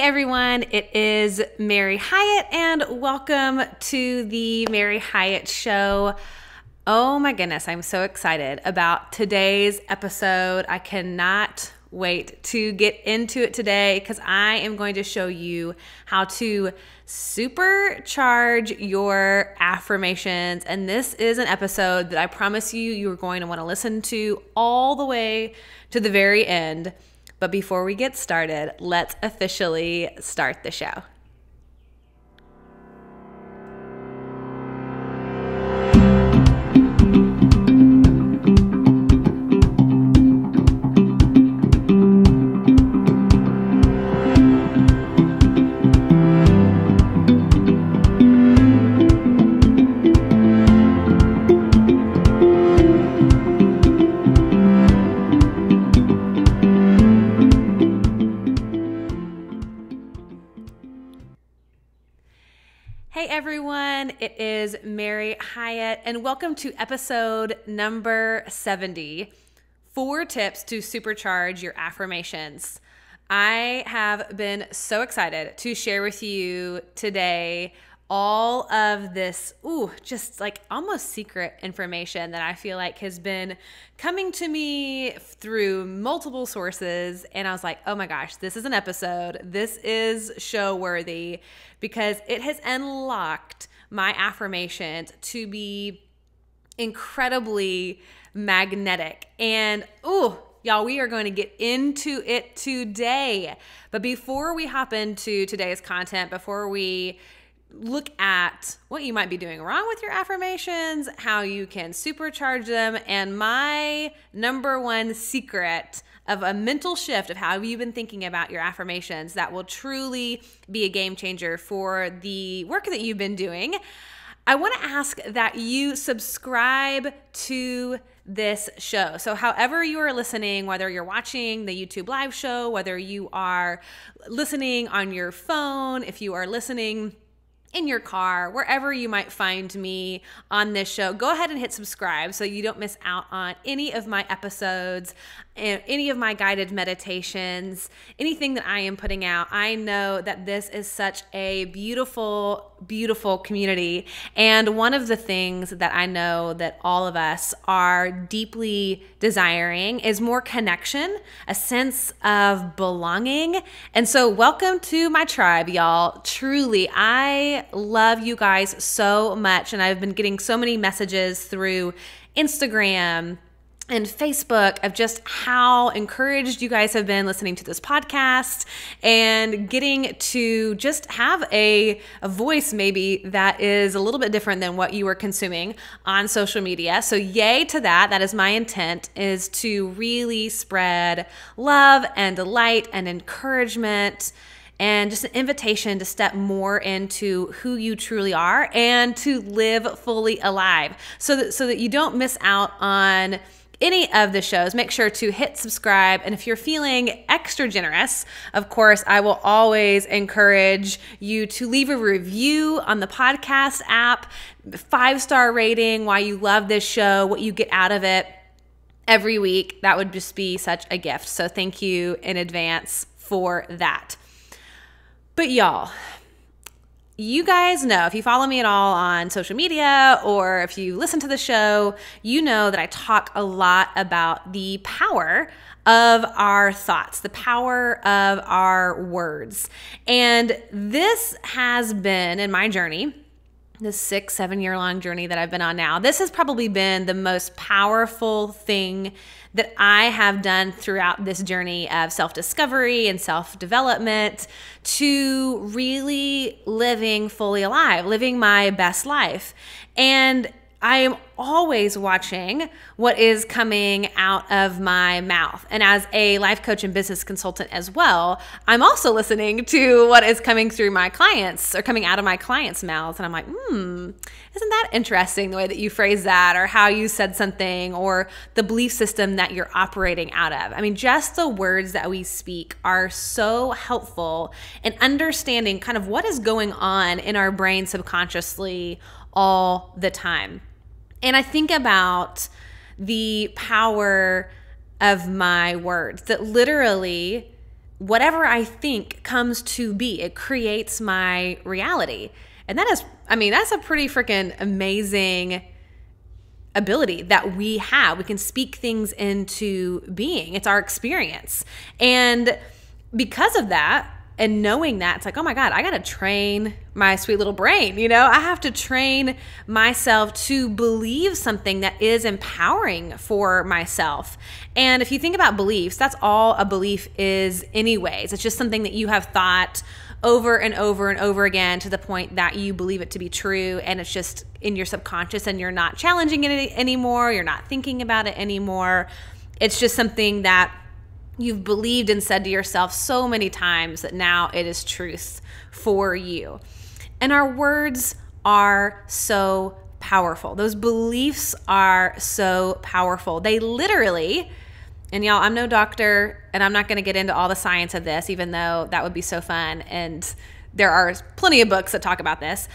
everyone, it is Mary Hyatt and welcome to the Mary Hyatt Show. Oh my goodness, I'm so excited about today's episode. I cannot wait to get into it today because I am going to show you how to supercharge your affirmations. And this is an episode that I promise you're going to want to listen to all the way to the very end. But before we get started, let's officially start the show. Hey everyone, it is Mary Hyatt and welcome to episode number 70, 4 tips to supercharge your affirmations. I have been so excited to share with you today all of this, just like almost secret information that I feel like has been coming to me through multiple sources. And I was like, oh my gosh, this is an episode. This is show worthy because it has unlocked my affirmations to be incredibly magnetic. And y'all, we are going to get into it today. But before we hop into today's content, before we look at what you might be doing wrong with your affirmations, how you can supercharge them, and my number one secret of a mental shift of how you've been thinking about your affirmations that will truly be a game changer for the work that you've been doing, I want to ask that you subscribe to this show. So however you are listening, whether you're watching the YouTube live show, whether you are listening on your phone, if you are listening in your car, wherever you might find me on this show, go ahead and hit subscribe so you don't miss out on any of my episodes. any of my guided meditations, anything that I am putting out, I know that this is such a beautiful, beautiful community. And one of the things that I know that all of us are deeply desiring is more connection, a sense of belonging. And so welcome to my tribe, y'all. Truly, I love you guys so much. And I've been getting so many messages through Instagram and Facebook of just how encouraged you guys have been listening to this podcast and getting to just have a voice maybe that is a little bit different than what you were consuming on social media. So yay to that. That is my intent, is to really spread love and delight and encouragement and just an invitation to step more into who you truly are and to live fully alive so that you don't miss out on any of the shows. Make sure to hit subscribe. And if you're feeling extra generous, of course, I will always encourage you to leave a review on the podcast app, 5-star rating, why you love this show, what you get out of it every week. That would just be such a gift. So thank you in advance for that. But y'all, you guys know, if you follow me at all on social media or if you listen to the show, you know that I talk a lot about the power of our thoughts, the power of our words. And this has been, in my journey, this 6-7 year long journey that I've been on now, this has probably been the most powerful thing that I have done throughout this journey of self-discovery and self-development to really living fully alive, living my best life. And I am always watching what is coming out of my mouth. And as a life coach and business consultant as well, I'm also listening to what is coming through my clients or coming out of my clients' mouths. And I'm like, isn't that interesting, the way that you phrase that or how you said something or the belief system that you're operating out of. I mean, just the words that we speak are so helpful in understanding kind of what is going on in our brain subconsciously all the time. And I think about the power of my words, that literally whatever I think comes to be. It creates my reality. And that is, that's a pretty freaking amazing ability that we have. We can speak things into being. It's our experience. And because of that, and knowing that, it's like, oh my God, I got to train my sweet little brain. I have to train myself to believe something that is empowering for myself. And if you think about beliefs, that's all a belief is anyways. It's just something that you have thought over and over and over again to the point that you believe it to be true. And it's just in your subconscious and you're not challenging it anymore. You're not thinking about it anymore. It's just something that you've believed and said to yourself so many times that now it is truth for you. And our words are so powerful. Those beliefs are so powerful. They literally, and y'all, I'm no doctor and I'm not going to get into all the science of this, even though that would be so fun. And there are plenty of books that talk about this.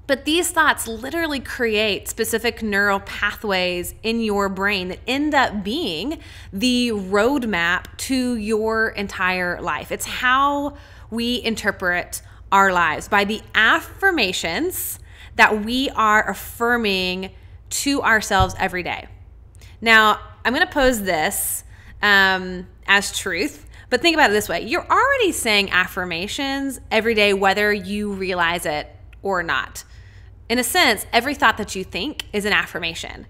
But these thoughts literally create specific neural pathways in your brain that end up being the roadmap to your entire life. It's how we interpret our lives, by the affirmations that we are affirming to ourselves every day. Now, I'm going to pose this as truth, but think about it this way. You're already saying affirmations every day, whether you realize it or not. In a sense, every thought that you think is an affirmation.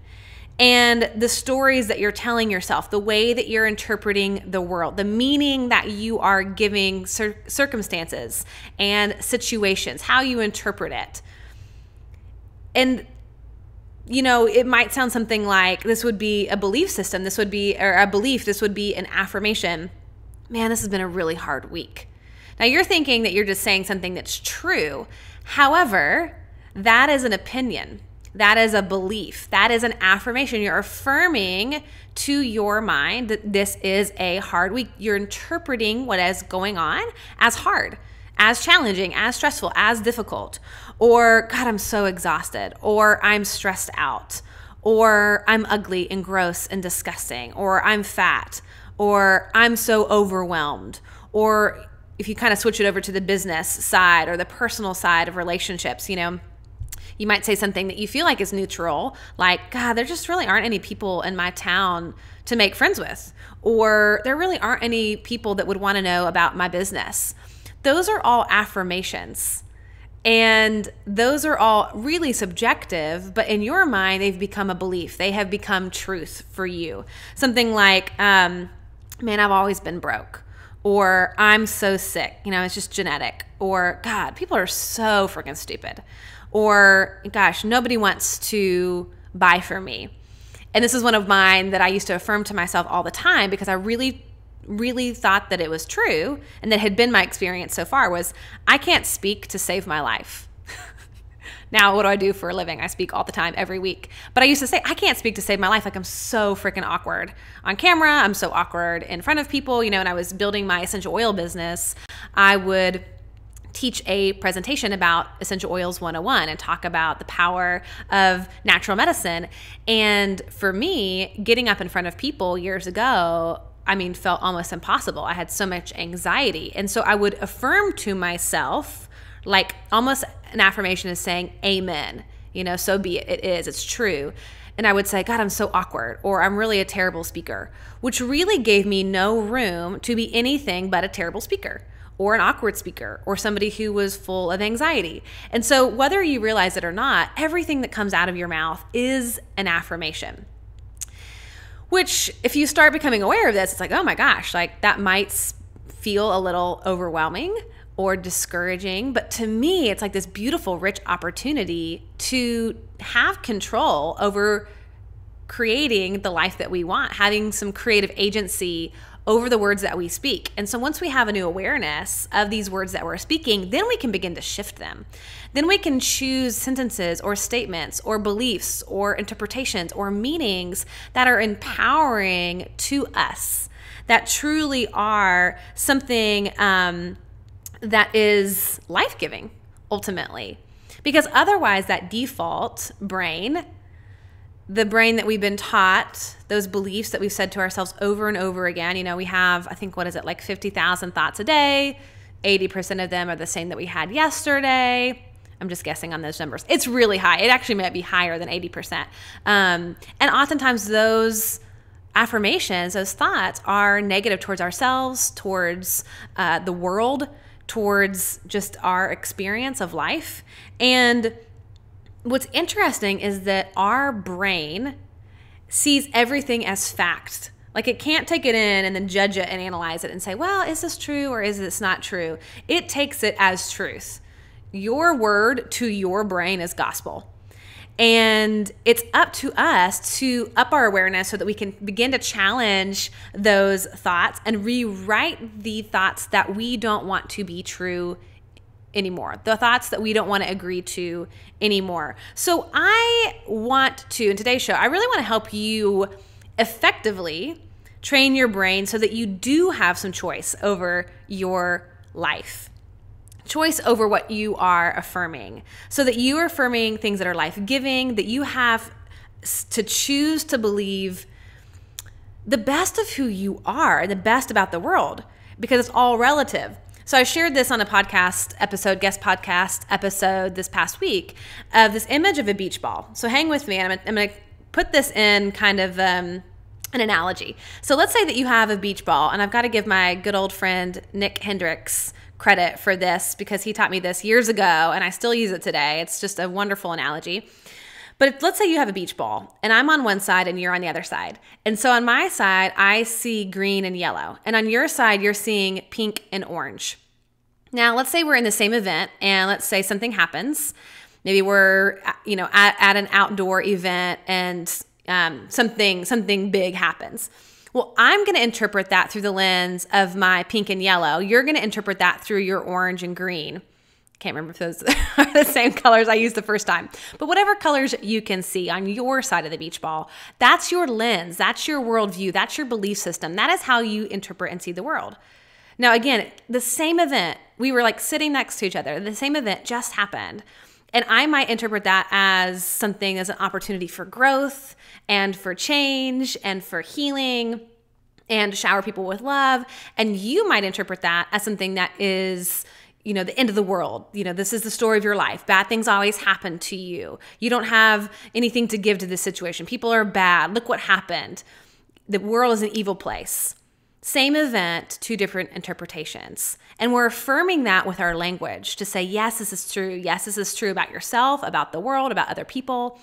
And the stories that you're telling yourself, the way that you're interpreting the world, the meaning that you are giving circumstances and situations, how you interpret it. And, it might sound something like this would be a belief system. This would be, or a belief, this would be an affirmation. Man, this has been a really hard week. Now you're thinking that you're just saying something that's true. However, that is an opinion. That is a belief. That is an affirmation. You're affirming to your mind that this is a hard week. You're interpreting what is going on as hard, as challenging, as stressful, as difficult. Or, God, I'm so exhausted. Or I'm stressed out. or I'm ugly and gross and disgusting, or I'm fat, or I'm so overwhelmed, or if you kind of switch it over to the business side or the personal side of relationships, you know, you might say something that you feel like is neutral, like, God, there just really aren't any people in my town to make friends with, or there really aren't any people that would want to know about my business. Those are all affirmations. And those are all really subjective, but in your mind, they've become a belief. They have become truth for you. Something like, man, I've always been broke. Or I'm so sick, you know, it's just genetic. Or God, people are so freaking stupid. Or gosh, nobody wants to buy from me. And this is one of mine that I used to affirm to myself all the time because I really thought that it was true, and that had been my experience so far, was I can't speak to save my life. Now, what do I do for a living? I speak all the time, every week. But I used to say, I can't speak to save my life. Like, I'm so freaking awkward on camera. I'm so awkward in front of people. You know, when I was building my essential oil business, I would teach a presentation about Essential Oils 101 and talk about the power of natural medicine. And for me, getting up in front of people years ago, I mean, felt almost impossible. I had so much anxiety. And so I would affirm to myself, like almost an affirmation is saying, amen, you know, so be it, it is, it's true. And I would say, God, I'm so awkward, or I'm really a terrible speaker, which really gave me no room to be anything but a terrible speaker, or an awkward speaker, or somebody who was full of anxiety. And so whether you realize it or not, everything that comes out of your mouth is an affirmation. Which, if you start becoming aware of this, it's like, oh my gosh, like that might feel a little overwhelming or discouraging. But to me, it's like this beautiful, rich opportunity to have control over creating the life that we want, having some creative agency over the words that we speak. And so once we have a new awareness of these words that we're speaking, then we can begin to shift them. Then we can choose sentences or statements or beliefs or interpretations or meanings that are empowering to us, that truly are something that is life-giving, ultimately. Because otherwise, that default brain, the brain that we've been taught, those beliefs that we've said to ourselves over and over again, you know, we have, I think, what is it, like 50,000 thoughts a day. 80% of them are the same that we had yesterday. I'm just guessing on those numbers. It's really high. It actually might be higher than 80%. And oftentimes those affirmations, those thoughts are negative towards ourselves, towards the world, towards just our experience of life. And what's interesting is that our brain sees everything as fact. Like, it can't take it in and then judge it and analyze it and say, well, is this true or is this not true? It takes it as truth. Your word to your brain is gospel. And it's up to us to up our awareness so that we can begin to challenge those thoughts and rewrite the thoughts that we don't want to be true anymore, the thoughts that we don't want to agree to anymore. So I want to, in today's show, I really want to help you effectively train your brain so that you do have some choice over your life. Choice over what you are affirming, so that you are affirming things that are life-giving, that you have to choose to believe the best of who you are, the best about the world, because it's all relative. So I shared this on a podcast episode, guest podcast episode this past week, of this image of a beach ball. So hang with me, and I'm going to put this in kind of an analogy. So let's say that you have a beach ball, and I've got to give my good old friend Nick Hendricks credit for this because he taught me this years ago and I still use it today. It's just a wonderful analogy. But let's say you have a beach ball and I'm on one side and you're on the other side. And so on my side, I see green and yellow. And on your side, you're seeing pink and orange. Now, let's say we're in the same event and let's say something happens. Maybe we're, you know, at an outdoor event and something big happens. Well, I'm going to interpret that through the lens of my pink and yellow. You're going to interpret that through your orange and green. Can't remember if those are the same colors I used the first time. But whatever colors you can see on your side of the beach ball, that's your lens. That's your worldview. That's your belief system. That is how you interpret and see the world. Now, again, the same event, we were like sitting next to each other. The same event just happened. And I might interpret that as something as an opportunity for growth and for change and for healing and shower people with love. And you might interpret that as something that is, the end of the world. This is the story of your life. Bad things always happen to you. You don't have anything to give to this situation. People are bad. Look what happened. The world is an evil place. Same event, two different interpretations. And we're affirming that with our language to say, yes, this is true. Yes, this is true about yourself, about the world, about other people.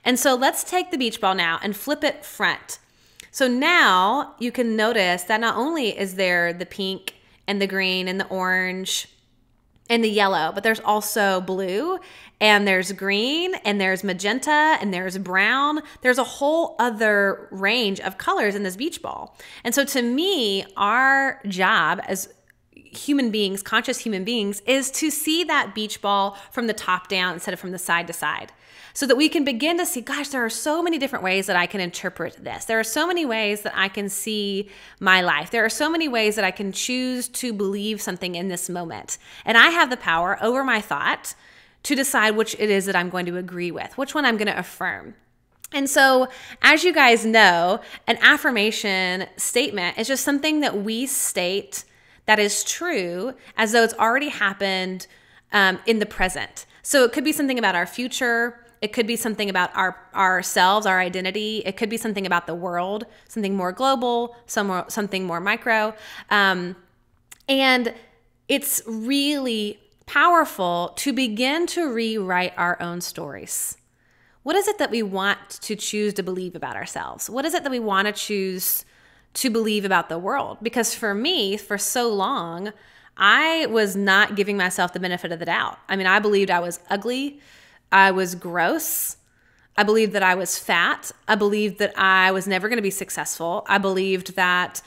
And so let's take the beach ball now and flip it front. So now you can notice that not only is there the pink and the green and the orange and the yellow, but there's also blue and there's green and there's magenta and there's brown. There's a whole other range of colors in this beach ball. And so to me, our job as human beings, conscious human beings, is to see that beach ball from the top down instead of from the side to side, so that we can begin to see, gosh, there are so many different ways that I can interpret this. There are so many ways that I can see my life. There are so many ways that I can choose to believe something in this moment. And I have the power over my thought to decide which it is that I'm going to agree with, which one I'm going to affirm. And so, as you guys know, an affirmation statement is just something that we state that is true as though it's already happened in the present. So it could be something about our future. It could be something about ourselves, our identity. It could be something about the world, something more global, something more micro. And it's really powerful to begin to rewrite our own stories. What is it that we want to choose to believe about ourselves? What is it that we want to choose to believe about the world? Because for me, for so long, I was not giving myself the benefit of the doubt. I mean, I believed I was ugly. I was gross. I believed that I was fat. I believed that I was never going to be successful. I believed that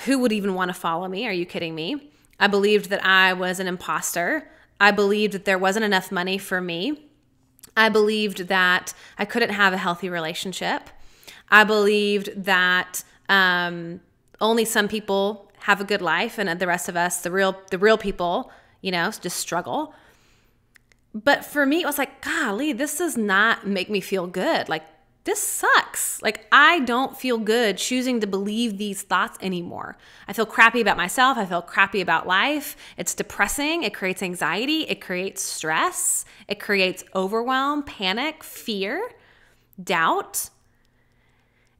who would even want to follow me? Are you kidding me? I believed that I was an imposter. I believed that there wasn't enough money for me. I believed that I couldn't have a healthy relationship. I believed that only some people have a good life and the rest of us, the real people, just struggle. But for me, it was like, golly, this does not make me feel good. Like, this sucks. Like, I don't feel good choosing to believe these thoughts anymore. I feel crappy about myself. I feel crappy about life. It's depressing. It creates anxiety. It creates stress. It creates overwhelm, panic, fear, doubt.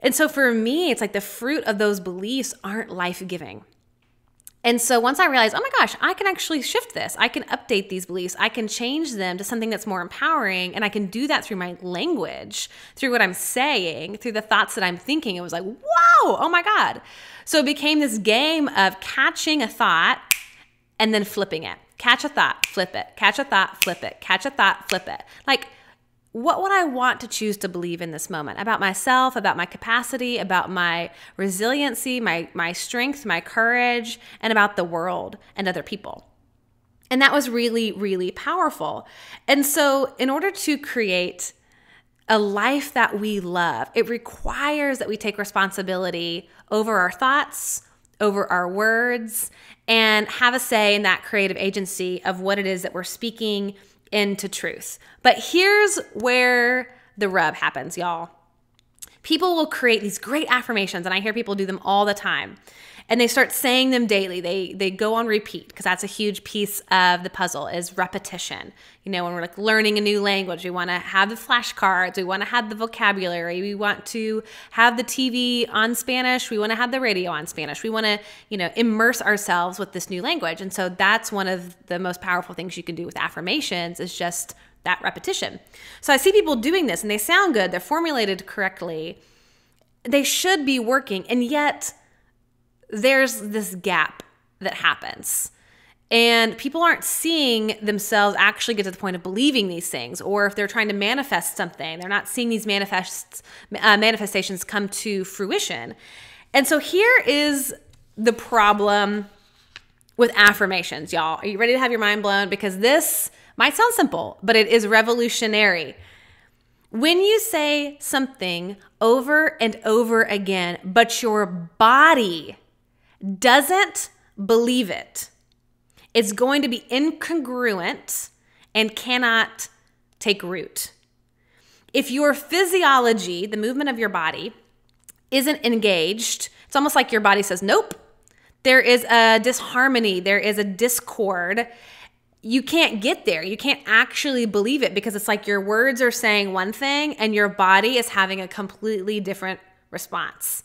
And so for me, it's like the fruit of those beliefs aren't life-giving. And so once I realized, oh my gosh, I can actually shift this. I can update these beliefs. I can change them to something that's more empowering. And I can do that through my language, through what I'm saying, through the thoughts that I'm thinking. It was like, whoa, oh my God. So it became this game of catching a thought and then flipping it. Catch a thought, flip it. Catch a thought, flip it. Catch a thought, flip it. Like, what would I want to choose to believe in this moment about myself, about my capacity, about my resiliency, my strength, my courage, and about the world and other people? And that was really, really powerful. And so in order to create a life that we love, it requires that we take responsibility over our thoughts, over our words, and have a say in that creative agency of what it is that we're speaking into truth. But here's where the rub happens, y'all. People will create these great affirmations, and I hear people do them all the time. And they start saying them daily. They go on repeat, because that's a huge piece of the puzzle is repetition. When we're like learning a new language, we want to have the flashcards. We want to have the vocabulary. We want to have the TV on Spanish. We want to have the radio on Spanish. We want to, immerse ourselves with this new language. And so that's one of the most powerful things you can do with affirmations is just that repetition. So I see people doing this and they sound good. They're formulated correctly. They should be working. And yet there's this gap that happens. And people aren't seeing themselves actually get to the point of believing these things. Or if they're trying to manifest something, they're not seeing these manifestations come to fruition. And so here is the problem with affirmations, y'all. Are you ready to have your mind blown? Because this might sound simple, but it is revolutionary. When you say something over and over again, but your body doesn't believe it, it's going to be incongruent and cannot take root. If your physiology, the movement of your body, isn't engaged, it's almost like your body says, nope. There is a disharmony. There is a discord. You can't get there. You can't actually believe it because it's like your words are saying one thing and your body is having a completely different response.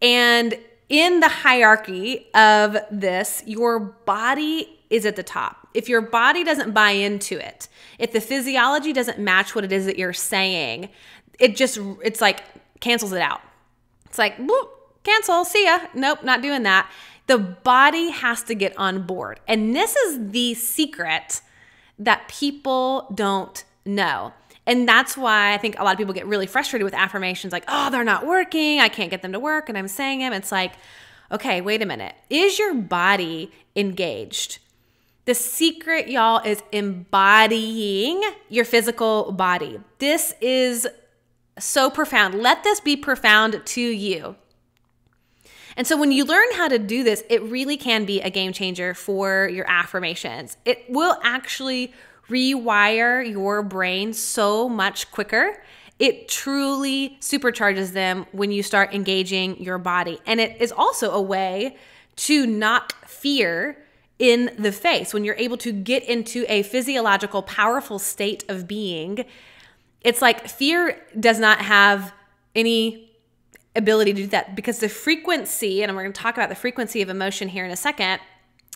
And in the hierarchy of this, your body is at the top. If your body doesn't buy into it, if the physiology doesn't match what it is that you're saying, it's like cancels it out. It's like, whoop, cancel, see ya. Nope, not doing that. The body has to get on board. And this is the secret that people don't know. And that's why I think a lot of people get really frustrated with affirmations like, oh, they're not working. I can't get them to work. And I'm saying them. It's like, okay, wait a minute. Is your body engaged? The secret, y'all, is embodying your physical body. This is so profound. Let this be profound to you. And so when you learn how to do this, it really can be a game changer for your affirmations. It will actually rewire your brain so much quicker. It truly supercharges them when you start engaging your body. And it is also a way to knock fear in the face. When you're able to get into a physiological, powerful state of being, it's like fear does not have any ability to do that because the frequency, and we're going to talk about the frequency of emotion here in a second,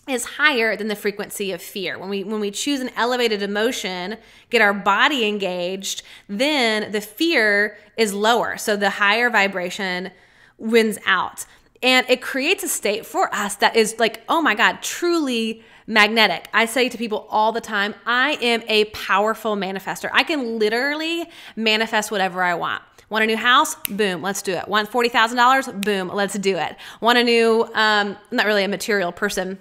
is higher than the frequency of fear. When we choose an elevated emotion, get our body engaged, then the fear is lower. So the higher vibration wins out. And it creates a state for us that is like, oh my God, truly magnetic. I say to people all the time, I am a powerful manifester. I can literally manifest whatever I want. Want a new house? Boom, let's do it. Want $40,000? Boom, let's do it. Want a new, I'm not really a material person,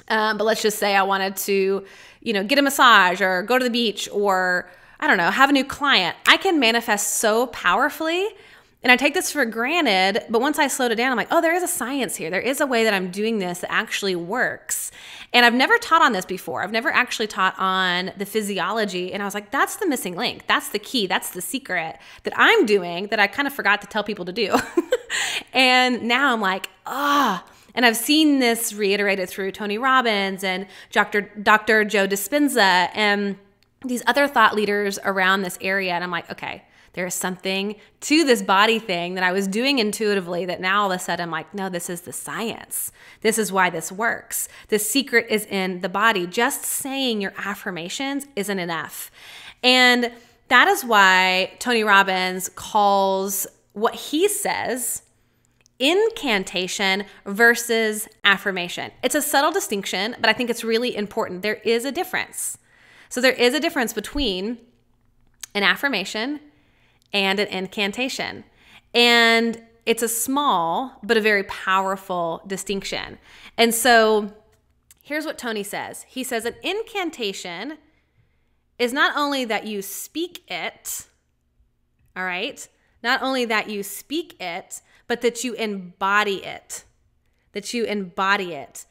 but let's just say I wanted to, get a massage or go to the beach or, I don't know, have a new client. I can manifest so powerfully. And I take this for granted, but once I slowed it down, I'm like, oh, there is a science here. There is a way that I'm doing this that actually works. And I've never taught on this before. I've never actually taught on the physiology. And I was like, that's the missing link. That's the key. That's the secret that I'm doing that I kind of forgot to tell people to do. And now I'm like, and I've seen this reiterated through Tony Robbins and Dr. Joe Dispenza and these other thought leaders around this area. And I'm like, okay, there's something to this body thing that I was doing intuitively that now all of a sudden I'm like, no, this is the science. This is why this works. The secret is in the body. Just saying your affirmations isn't enough. And that is why Tony Robbins calls what he says incantation versus affirmation. It's a subtle distinction, but I think it's really important. There is a difference. So there is a difference between an affirmation and an incantation. And it's a small but a very powerful distinction. And so here's what Tony says. He says an incantation is not only that you speak it, all right? Not only that you speak it, but that you embody it. That you embody it.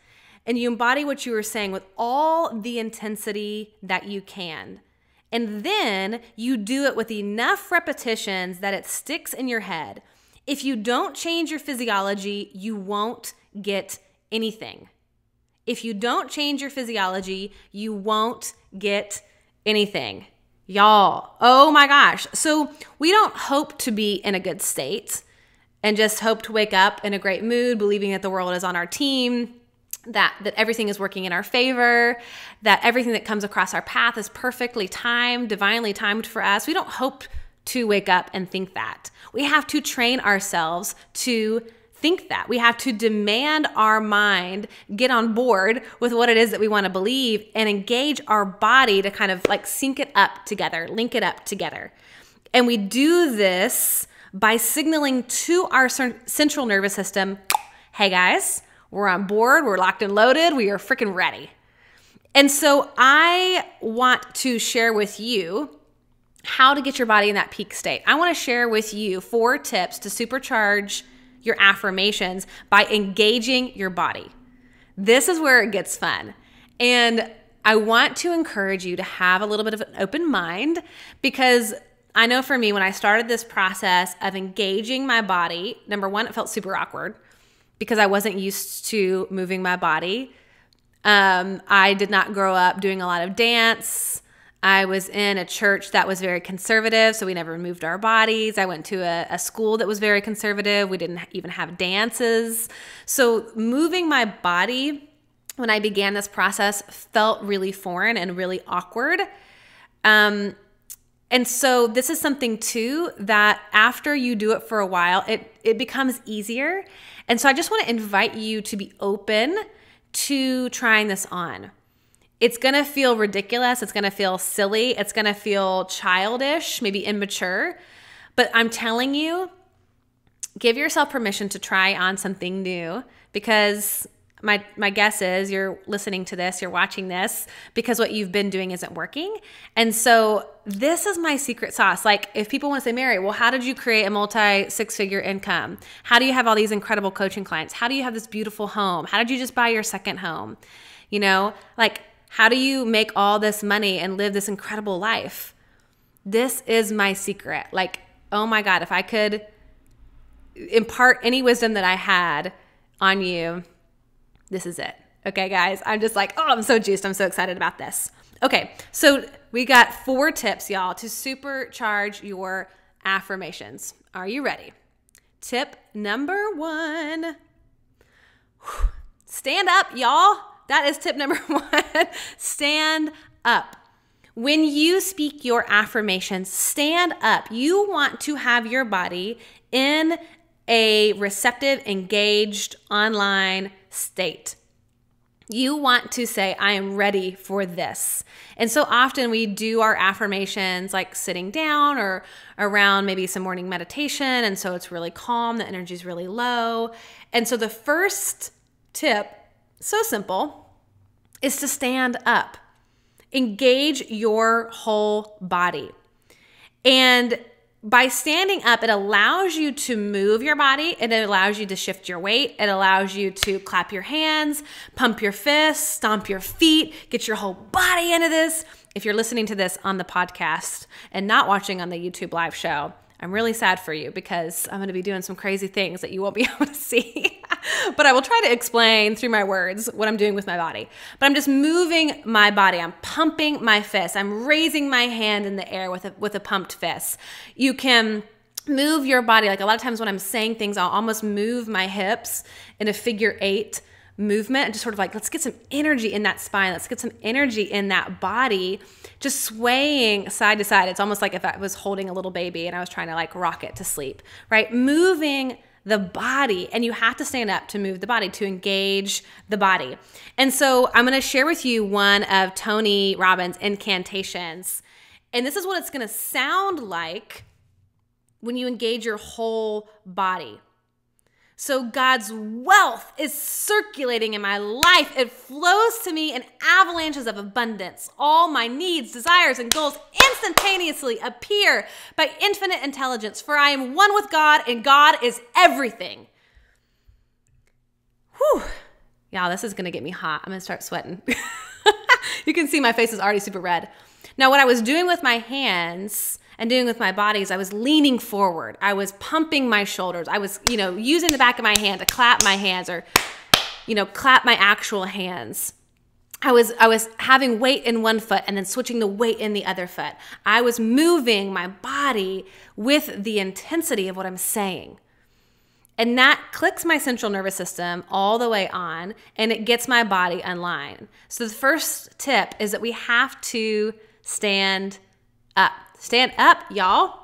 And you embody what you were saying with all the intensity that you can. And then you do it with enough repetitions that it sticks in your head. If you don't change your physiology, you won't get anything. If you don't change your physiology, you won't get anything. Y'all, oh my gosh. So we don't hope to be in a good state and just hope to wake up in a great mood, believing that the world is on our team, that everything is working in our favor, that everything that comes across our path is perfectly timed, divinely timed for us. We don't hope to wake up and think that. We have to train ourselves to think that. We have to demand our mind get on board with what it is that we want to believe and engage our body to kind of like sync it up together, link it up together. And we do this by signaling to our central nervous system, hey guys, we're on board, we're locked and loaded, we are freaking ready. And so I want to share with you how to get your body in that peak state. I want to share with you 4 tips to supercharge your affirmations by engaging your body. This is where it gets fun. And I want to encourage you to have a little bit of an open mind, because I know for me, when I started this process of engaging my body, number one, it felt super awkward because I wasn't used to moving my body. I did not grow up doing a lot of dance. I was in a church that was very conservative, so we never moved our bodies. I went to a school that was very conservative. We didn't even have dances. So moving my body when I began this process felt really foreign and really awkward. And so this is something too that after you do it for a while, it becomes easier. And so I just want to invite you to be open to trying this on. It's going to feel ridiculous. It's going to feel silly. It's going to feel childish, maybe immature. But I'm telling you, give yourself permission to try on something new, because my guess is you're listening to this, you're watching this because what you've been doing isn't working. And so this is my secret sauce. Like, if people want to say, Mary, well, how did you create a multi-six-figure income? How do you have all these incredible coaching clients? How do you have this beautiful home? How did you just buy your second home? You know, like, how do you make all this money and live this incredible life? This is my secret. Like, oh my God, if I could impart any wisdom that I had on you, this is it. Okay, guys, I'm just like, oh, I'm so juiced. I'm so excited about this. Okay, so we got 4 tips, y'all, to supercharge your affirmations. Are you ready? Tip number 1, stand up, y'all. That is tip number 1. Stand up. When you speak your affirmations, stand up. You want to have your body in a receptive, engaged, online state. You want to say, I am ready for this. And so often we do our affirmations like sitting down or around maybe some morning meditation. And so it's really calm. The energy is really low. And so the first tip, so simple, is to stand up. Engage your whole body. And by standing up, it allows you to move your body. It allows you to shift your weight. It allows you to clap your hands, pump your fists, stomp your feet, get your whole body into this. If you're listening to this on the podcast and not watching on the YouTube live show, I'm really sad for you, because I'm going to be doing some crazy things that you won't be able to see. But I will try to explain through my words what I'm doing with my body. But I'm just moving my body. I'm pumping my fist. I'm raising my hand in the air with a pumped fist. You can move your body. Like, a lot of times when I'm saying things, I'll almost move my hips in a figure 8 movement, and just sort of like, let's get some energy in that spine. Let's get some energy in that body, just swaying side to side. It's almost like if I was holding a little baby and I was trying to like rock it to sleep, right? Moving the body, and you have to stand up to move the body, to engage the body. And so I'm going to share with you one of Tony Robbins' incantations. And this is what it's going to sound like when you engage your whole body. So God's wealth is circulating in my life. It flows to me in avalanches of abundance. All my needs, desires, and goals instantaneously appear by infinite intelligence, for I am one with God, and God is everything. Whew. Y'all, this is going to get me hot. I'm going to start sweating. You can see my face is already super red. Now, what I was doing with my hands and doing with my body is I was leaning forward. I was pumping my shoulders. I was, using the back of my hand to clap my hands, or, clap my actual hands. I was having weight in one foot and then switching the weight in the other foot. I was moving my body with the intensity of what I'm saying. And that clicks my central nervous system all the way on, and it gets my body online. So the first tip is that we have to stand up. Stand up, y'all.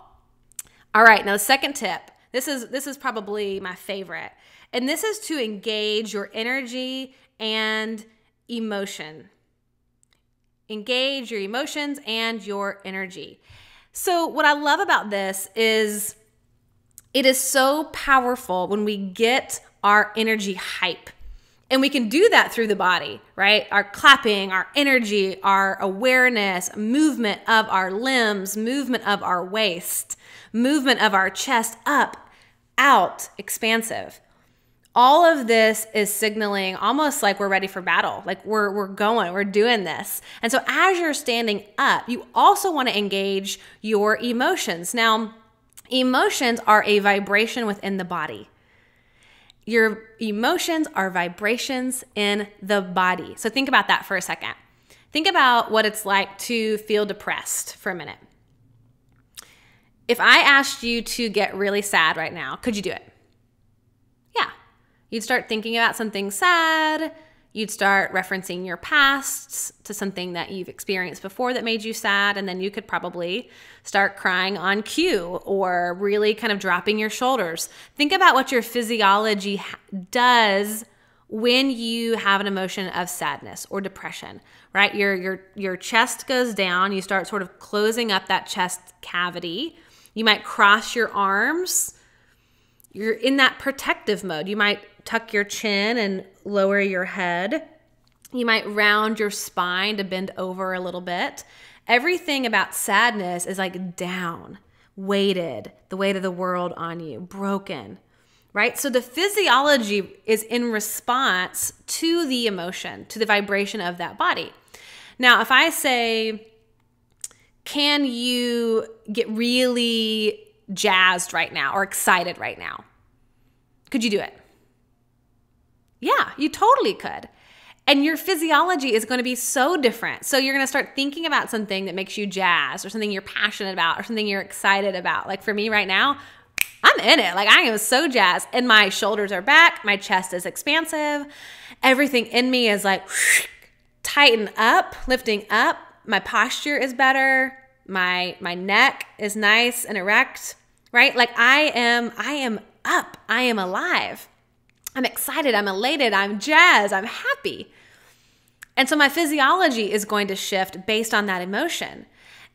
All right, now the second tip. This is probably my favorite. And this is to engage your energy and emotion. Engage your emotions and your energy. So what I love about this is it is so powerful when we get our energy hype. And we can do that through the body, right? Our clapping, our energy, our awareness, movement of our limbs, movement of our waist, movement of our chest up, out, expansive. All of this is signaling almost like we're ready for battle. Like we're going, we're doing this. And so as you're standing up, you also want to engage your emotions. Now, emotions are a vibration within the body. Your emotions are vibrations in the body. So think about that for a second. Think about what it's like to feel depressed for a minute. If I asked you to get really sad right now, could you do it? Yeah. You'd start thinking about something sad. You'd start referencing your past to something that you've experienced before that made you sad. And then you could probably start crying on cue or really kind of dropping your shoulders. Think about what your physiology does when you have an emotion of sadness or depression, right? Your chest goes down. You start sort of closing up that chest cavity. You might cross your arms. You're in that protective mode. You might tuck your chin and lower your head. You might round your spine to bend over a little bit. Everything about sadness is like down, weighted, the weight of the world on you, broken, right? So the physiology is in response to the emotion, to the vibration of that body. Now, if I say, can you get really jazzed right now or excited right now? Could you do it? Yeah, you totally could. And your physiology is going to be so different. So you're going to start thinking about something that makes you jazzed or something you're passionate about or something you're excited about. Like for me right now, I'm in it. Like I am so jazzed and my shoulders are back. My chest is expansive. Everything in me is like tighten up, lifting up. My posture is better. My neck is nice and erect, right? Like I am up. I am alive. I'm excited, I'm elated, I'm jazzed, I'm happy. And so my physiology is going to shift based on that emotion.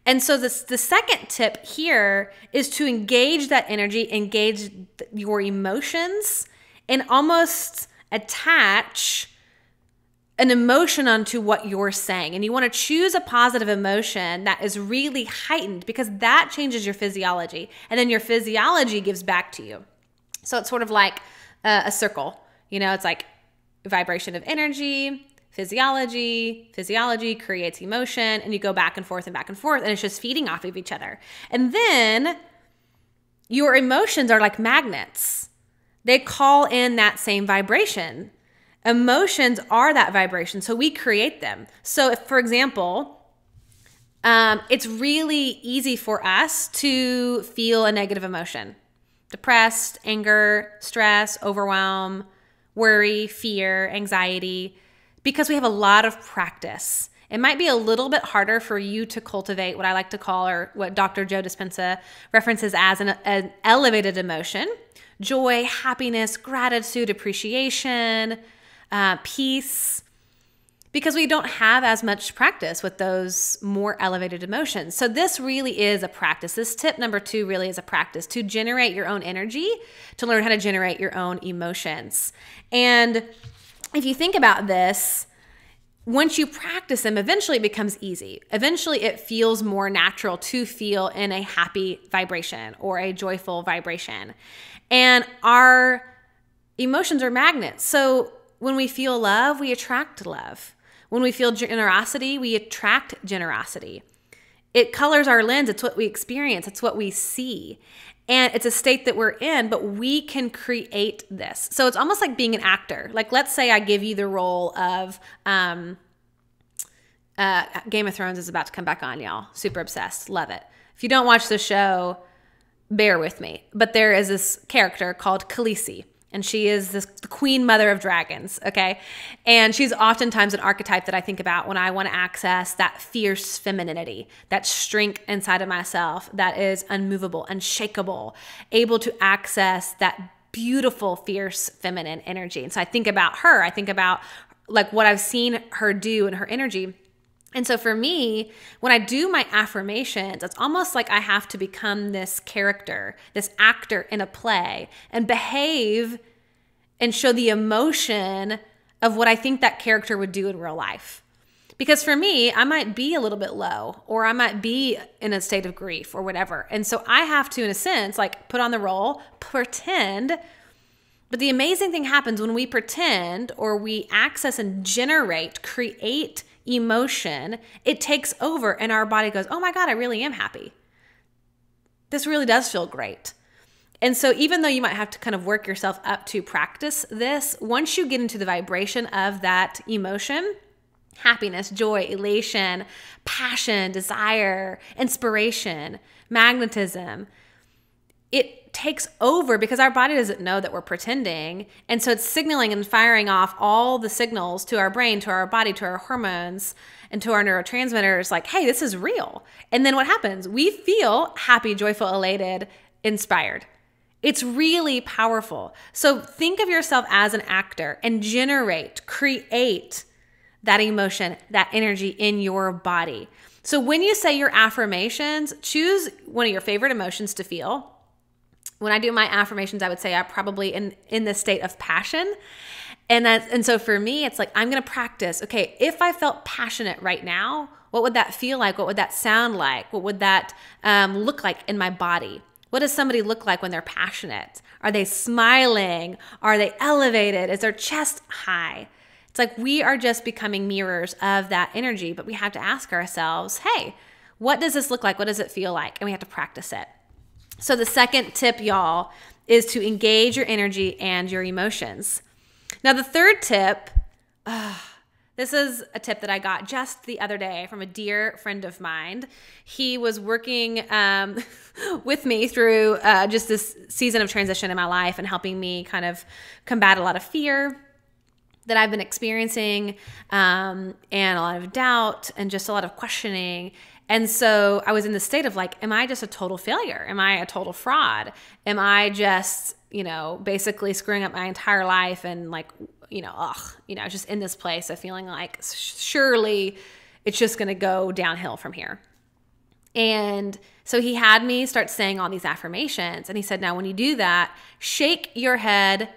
And so the second tip here is to engage that energy, engage your emotions, and almost attach an emotion onto what you're saying. And you want to choose a positive emotion that is really heightened because that changes your physiology. And then your physiology gives back to you. So it's sort of like a circle, it's like vibration of energy, physiology creates emotion, and you go back and forth, and it's just feeding off of each other. And then your emotions are like magnets. They call in that same vibration. Emotions are that vibration, so we create them. So if, for example, it's really easy for us to feel a negative emotion. Depressed, anger, stress, overwhelm, worry, fear, anxiety, because we have a lot of practice. It might be a little bit harder for you to cultivate what I like to call, or what Dr. Joe Dispenza references as an elevated emotion: joy, happiness, gratitude, appreciation, peace, because we don't have as much practice with those more elevated emotions. So this really is a practice. This tip number 2 really is a practice to generate your own energy, to learn how to generate your own emotions. And if you think about this, once you practice them, eventually it becomes easy. Eventually it feels more natural to feel in a happy vibration or a joyful vibration. And our emotions are magnets. So when we feel love, we attract love. When we feel generosity, we attract generosity. It colors our lens. It's what we experience. It's what we see. And it's a state that we're in, but we can create this. So it's almost like being an actor. Like, let's say I give you the role of Game of Thrones is about to come back on, y'all. Super obsessed. Love it. If you don't watch the show, bear with me. But there is this character called Khaleesi. And she is the queen mother of dragons, okay? And she's oftentimes an archetype that I think about when I want to access that fierce femininity, that strength inside of myself that is unmovable, unshakable, able to access that beautiful, fierce feminine energy. And so I think about her. I think about like what I've seen her do and her energy. And so for me, when I do my affirmations, it's almost like I have to become this character, this actor in a play, and behave and show the emotion of what I think that character would do in real life. Because for me, I might be a little bit low, or I might be in a state of grief or whatever. And so I have to, in a sense, like put on the role, pretend But the amazing thing happens when we pretend or we access and create emotion, it takes over and our body goes, oh my God, I really am happy. This really does feel great. And so even though you might have to kind of work yourself up to practice this, once you get into the vibration of that emotion, happiness, joy, elation, passion, desire, inspiration, magnetism, it takes over because our body doesn't know that we're pretending. And so it's signaling and firing off all the signals to our brain, to our body, to our hormones, and to our neurotransmitters like, hey, this is real. And then what happens? We feel happy, joyful, elated, inspired. It's really powerful. So think of yourself as an actor and create that emotion, that energy in your body. So when you say your affirmations, choose one of your favorite emotions to feel. When I do my affirmations, I would say I'm probably in this state of passion. And so for me, it's like, I'm going to practice. Okay, if I felt passionate right now, what would that feel like? What would that sound like? What would that look like in my body? What does somebody look like when they're passionate? Are they smiling? Are they elevated? Is their chest high? It's like we are just becoming mirrors of that energy, but we have to ask ourselves, hey, what does this look like? What does it feel like? And we have to practice it. So the second tip, y'all, is to engage your energy and your emotions. Now, the third tip, this is a tip that I got just the other day from a dear friend of mine. He was working with me through just this season of transition in my life and helping me kind of combat a lot of fear that I've been experiencing and a lot of doubt and just a lot of questioning. And so I was in the state of like, am I just a total failure? Am I a total fraud? Am I just, basically screwing up my entire life and like, just in this place of feeling like surely it's just going to go downhill from here. And so he had me start saying all these affirmations. And he said, now when you do that, shake your head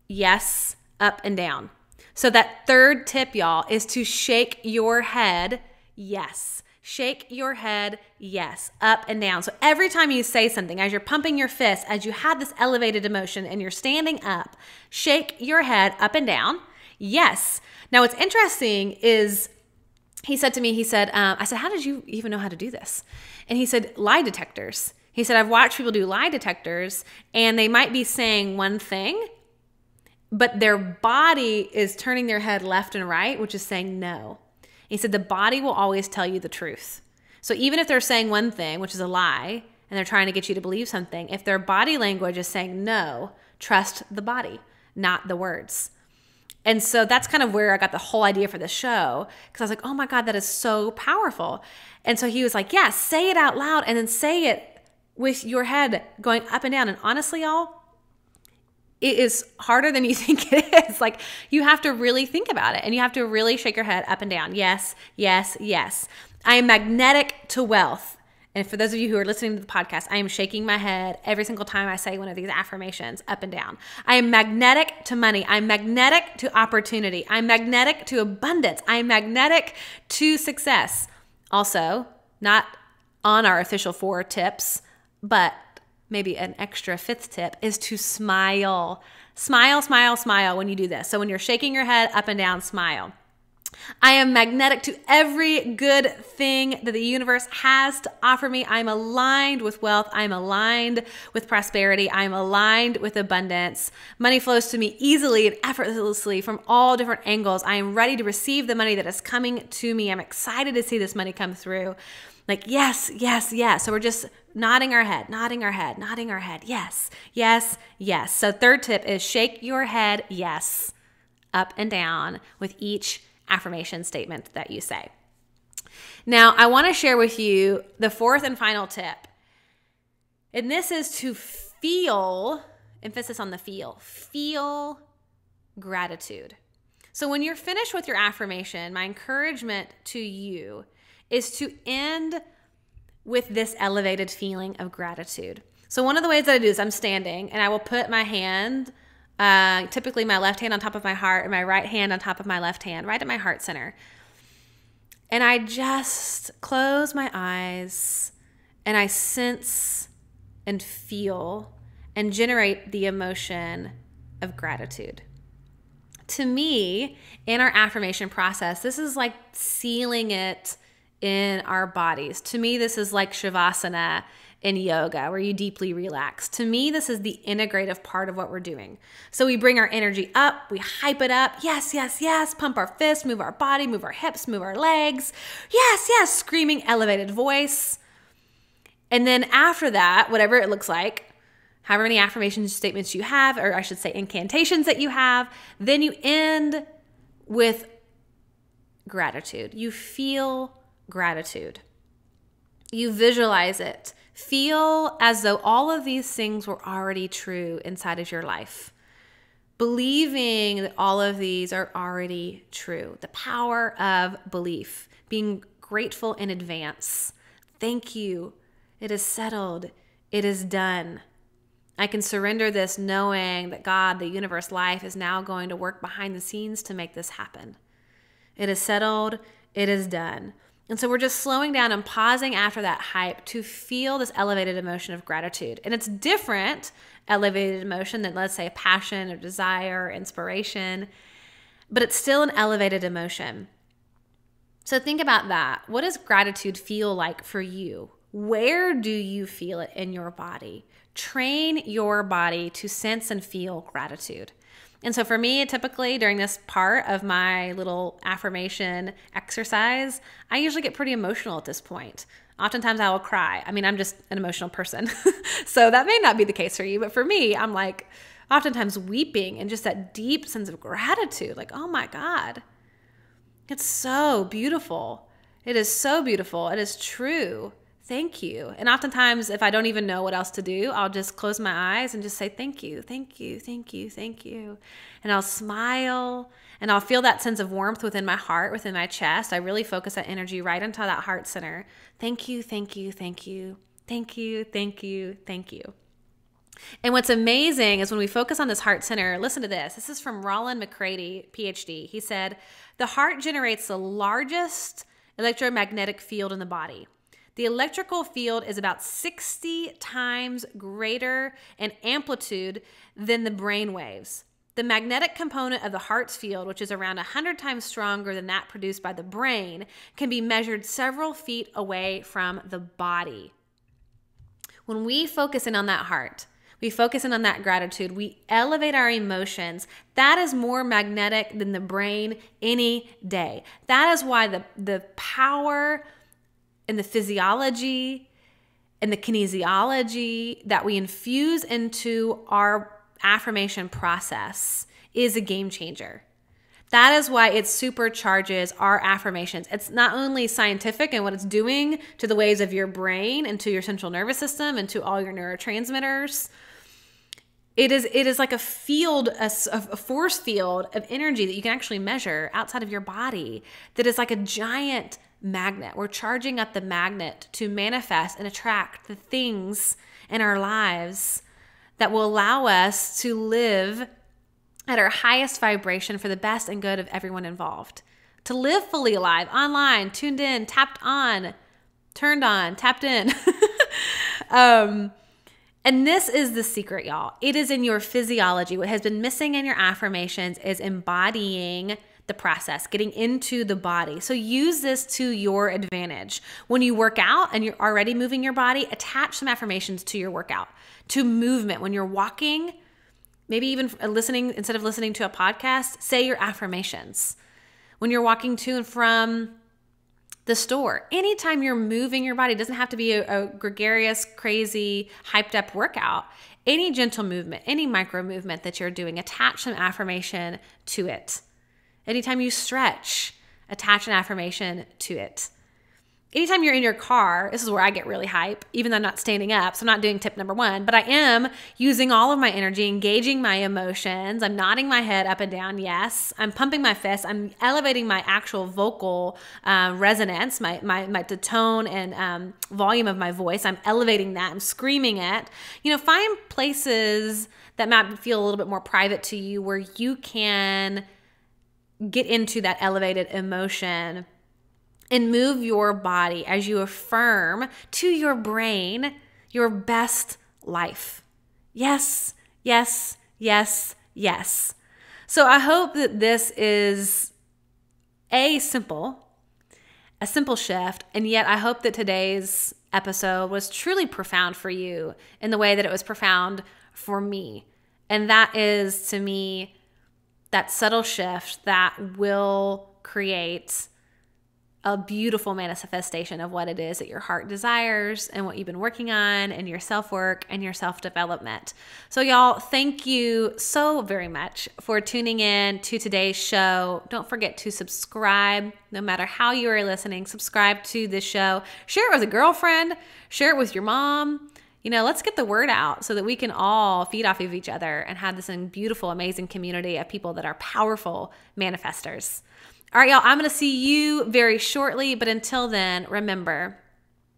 yes, up and down. So that third tip, y'all, is to shake your head yes. Shake your head, yes, up and down. So every time you say something, as you're pumping your fist, as you have this elevated emotion and you're standing up, shake your head up and down, yes. Now what's interesting is he said to me, I said, how did you even know how to do this? And he said, lie detectors. He said, I've watched people do lie detectors and they might be saying one thing, but their body is turning their head left and right, which is saying no. He said the body will always tell you the truth. So even if they're saying one thing, which is a lie, and they're trying to get you to believe something, if their body language is saying no, trust the body, not the words. And so that's kind of where I got the whole idea for the show, because I was like, oh my God, that is so powerful. And so he was like, yeah, say it out loud and then say it with your head going up and down. And honestly, y'all, it is harder than you think it is. Like you have to really think about it and you have to really shake your head up and down. Yes, yes, yes. I am magnetic to wealth. And for those of you who are listening to the podcast, I am shaking my head every single time I say one of these affirmations up and down. I am magnetic to money. I'm magnetic to opportunity. I'm magnetic to abundance. I'm magnetic to success. Also, not on our official 4 tips, but maybe an extra 5th tip is to smile. Smile, smile, smile when you do this. So when you're shaking your head up and down, smile. I am magnetic to every good thing that the universe has to offer me. I'm aligned with wealth. I'm aligned with prosperity. I'm aligned with abundance. Money flows to me easily and effortlessly from all different angles. I am ready to receive the money that is coming to me. I'm excited to see this money come through. Like, yes, yes, yes. So we're just nodding our head, nodding our head, nodding our head. Yes, yes, yes. So third tip is shake your head, yes, up and down with each affirmation statement that you say. Now, I want to share with you the 4th and final tip. And this is to feel, emphasis on the feel gratitude. So when you're finished with your affirmation, my encouragement to you is to end with this elevated feeling of gratitude. So one of the ways that I do this, I'm standing and I will put my hand, typically my left hand on top of my heart and my right hand on top of my left hand, right at my heart center. And I just close my eyes and I sense and feel and generate the emotion of gratitude. To me, in our affirmation process, this is like sealing it in our bodies. To me, this is like Shavasana in yoga, where you deeply relax. To me, this is the integrative part of what we're doing. So we bring our energy up, we hype it up. Yes, yes, yes. Pump our fists, move our body, move our hips, move our legs. Yes, yes. Screaming, elevated voice. And then after that, whatever it looks like, however many affirmation statements you have, or I should say incantations that you have, then you end with gratitude. You feel gratitude. You visualize it. Feel as though all of these things were already true inside of your life. Believing that all of these are already true. The power of belief. Being grateful in advance. Thank you. It is settled. It is done. I can surrender this knowing that God, the universe, life is now going to work behind the scenes to make this happen. It is settled. It is done. And so we're just slowing down and pausing after that hype to feel this elevated emotion of gratitude. And it's different elevated emotion than, let's say, passion or desire or inspiration, but it's still an elevated emotion. So think about that. What does gratitude feel like for you? Where do you feel it in your body? Train your body to sense and feel gratitude. And so for me, typically during this part of my little affirmation exercise, I usually get pretty emotional at this point. Oftentimes I will cry. I mean, I'm just an emotional person. So that may not be the case for you, but for me, I'm like oftentimes weeping and just that deep sense of gratitude. Like, oh my God, it's so beautiful. It is so beautiful. It is true. Thank you. And oftentimes, if I don't even know what else to do, I'll just close my eyes and just say, thank you, thank you, thank you, thank you. And I'll smile and I'll feel that sense of warmth within my heart, within my chest. I really focus that energy right into that heart center. Thank you, thank you, thank you, thank you, thank you, thank you. And what's amazing is when we focus on this heart center, listen to this. This is from Roland McCready, PhD. He said, the heart generates the largest electromagnetic field in the body. The electrical field is about 60 times greater in amplitude than the brain waves. The magnetic component of the heart's field, which is around 100 times stronger than that produced by the brain, can be measured several feet away from the body. When we focus in on that heart, we focus in on that gratitude, we elevate our emotions. That is more magnetic than the brain any day. That is why the power and the physiology and the kinesiology that we infuse into our affirmation process is a game changer. That is why it supercharges our affirmations. It's not only scientific in what it's doing to the waves of your brain and to your central nervous system and to all your neurotransmitters. It is like a field, a force field of energy that you can actually measure outside of your body that is like a giant magnet. We're charging up the magnet to manifest and attract the things in our lives that will allow us to live at our highest vibration for the best and good of everyone involved. To live fully alive, online, tuned in, tapped on, turned on, tapped in. And this is the secret, y'all. It is in your physiology. What has been missing in your affirmations is embodying the process, getting into the body. So use this to your advantage. When you work out and you're already moving your body, attach some affirmations to your workout, to movement. When you're walking, maybe even listening, instead of listening to a podcast, say your affirmations. When you're walking to and from the store, anytime you're moving your body, it doesn't have to be a gregarious, crazy, hyped up workout. Any gentle movement, any micro movement that you're doing, attach some affirmation to it. Anytime you stretch, attach an affirmation to it. Anytime you're in your car, this is where I get really hype, even though I'm not standing up, so I'm not doing tip number 1, but I am using all of my energy, engaging my emotions. I'm nodding my head up and down, yes. I'm pumping my fists. I'm elevating my actual vocal resonance, the tone and volume of my voice. I'm elevating that. I'm screaming it. Find places that might feel a little bit more private to you where you can get into that elevated emotion and move your body as you affirm to your brain your best life. Yes, yes, yes, yes. So I hope that this is a simple shift, and yet I hope that today's episode was truly profound for you in the way that it was profound for me. And that is, to me, that subtle shift that will create a beautiful manifestation of what it is that your heart desires and what you've been working on and your self-work and your self-development. So y'all, thank you so very much for tuning in to today's show. Don't forget to subscribe. No matter how you are listening, subscribe to this show. Share it with a girlfriend. Share it with your mom. Let's get the word out so that we can all feed off of each other and have this beautiful, amazing community of people that are powerful manifestors. All right, y'all, I'm going to see you very shortly. But until then, remember,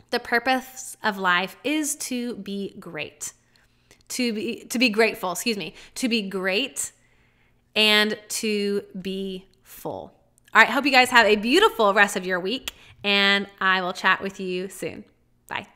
the purpose of life is to be great, to be grateful, to be great and to be full. All right, hope you guys have a beautiful rest of your week, and I will chat with you soon. Bye.